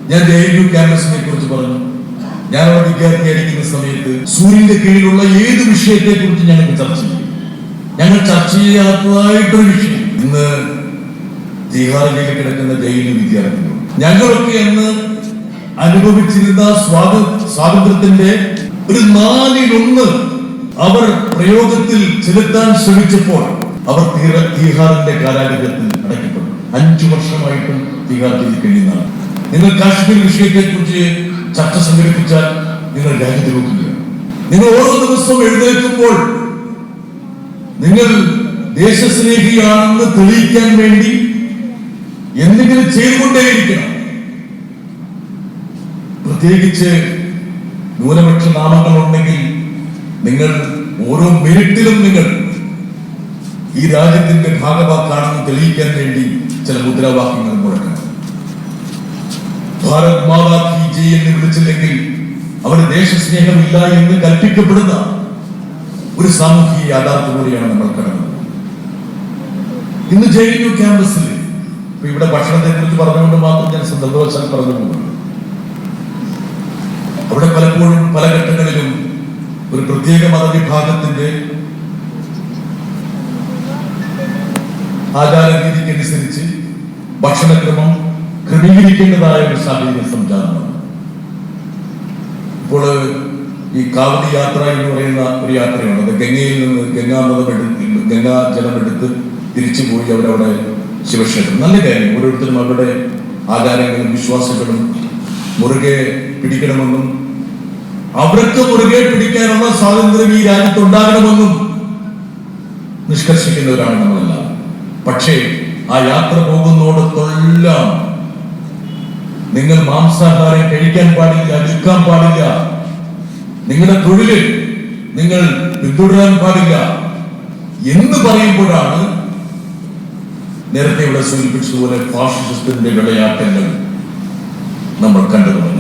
ഞാൻ JNU ക്യാമ്പസിനെ കുറിച്ച് പറഞ്ഞു. ഞാൻ അവിടെ വിദ്യാർത്ഥിയായിരിക്കുന്ന സമയത്ത് സൂര്യന്റെ കീഴിലുള്ള ഏത് വിഷയത്തെ കുറിച്ച് ഞങ്ങൾക്ക് ചർച്ച ചെയ്യും. ഞങ്ങൾ ചർച്ച ചെയ്യാത്തതായിട്ടൊരു വിഷയം ഇന്ന് തീഹാറിലേക്ക് കിടക്കുന്ന JNU വിദ്യാർത്ഥികൾ. ഞങ്ങളൊക്കെ അന്ന് അനുഭവിച്ചിരുന്ന സ്വാതന്ത്ര്യത്തിന്റെ ഒരു 4/1 അവർ പ്രയോഗത്തിൽ ചെലുത്താൻ ശ്രമിച്ചപ്പോൾ അവർ തീഹാറിന്റെ കാരാഗ്രഹത്തിൽ അടയ്ക്കപ്പെട്ടു. 5 വർഷമായിട്ടും തീഹാർ ജയിലിൽ കഴിയുന്നതാണ്. നിങ്ങൾ കാശ്മീർ വിഷയത്തെ കുറിച്ച് ചർച്ച സംഘടിപ്പിച്ചാൽ നിങ്ങൾ രാജ്യദ്രോഹിക്കുക. നിങ്ങൾ ഓരോ ദിവസവും എഴുന്നേൽക്കുമ്പോൾ നിങ്ങൾ ദേശസ്നേഹിയാണെന്ന് തെളിയിക്കാൻ വേണ്ടി എന്തെങ്കിലും ചെയ്തുകൊണ്ടേയിരിക്കണം. പ്രത്യേകിച്ച് ന്യൂനപക്ഷ നാമങ്ങളുണ്ടെങ്കിൽ നിങ്ങൾ ഓരോ മിനിറ്റിലും നിങ്ങൾ ഈ രാജ്യത്തിന്റെ ഭാഗവാക്കാണെന്ന് തെളിയിക്കാൻ വേണ്ടി ചില മുദ്രാവാക്യങ്ങൾ മുഴക്കണം. ഭാരത് മാതാ കി ജയ് എന്ന് വിളിച്ചില്ലെങ്കിൽ അവന് ദേശസ്നേഹമില്ല എന്ന് കൽപ്പിക്കപ്പെടുന്ന ഒരു സാമൂഹിക യാഥാർത്ഥ്യത്തിലൂടെയാണ് നമ്മൾ കടന്നത്. ഇന്ന് JNU ക്യാമ്പസിൽ ഇവിടെ ഭക്ഷണത്തെ കുറിച്ച് പറഞ്ഞുകൊണ്ട് മാത്രം ഞാൻ സന്ദർഭവശാൽ പറഞ്ഞു പോകുന്നു. അവിടെ പലപ്പോഴും പല ഘട്ടങ്ങളിലും ഒരു പ്രത്യേക മതവിഭാഗത്തിന്റെ ആചാരരീതിക്കനുസരിച്ച് ഭക്ഷണക്രമം ക്രമീകരിക്കേണ്ടതായ ഒരു സാഹചര്യ സംജാതമാണ്. ഇപ്പോൾ ഈ കാവടി യാത്ര എന്ന് പറയുന്ന ഒരു യാത്രയാണ്. അത് ഗംഗയിൽ നിന്ന് ഗംഗാജലമെടുത്ത് തിരിച്ചു പോയി അവരവിടെ ശിവക്ഷേത്രം. നല്ല കാര്യം. ഓരോരുത്തരും അവരുടെ ആചാരങ്ങളും വിശ്വാസങ്ങളും മുറുകെ പിടിക്കണമെന്നും അവർക്ക് മുറുകെ പിടിക്കാനുള്ള സ്വാതന്ത്ര്യം ഈ രാജ്യത്തുണ്ടാകണമെന്നും നിഷ്കർഷിക്കുന്നവരാണ് നമ്മളെല്ലാം. പക്ഷേ ആ യാത്ര പോകുന്നോടത്തെല്ലാം നിങ്ങൾ മാംസാഹാരം കഴിക്കാൻ പാടില്ല, വിൽക്കാൻ പാടില്ല, നിങ്ങളുടെ തൊഴിലിൽ നിങ്ങൾ പിന്തുടരാൻ പാടില്ല എന്ന് പറയുമ്പോഴാണ് നേരത്തെ ഇവിടെ സൂചിപ്പിച്ചതുപോലെ ഫാഷിസത്തിന്റെ വിളയാട്ടങ്ങൾ നമ്മൾ കണ്ടതുമല്ല.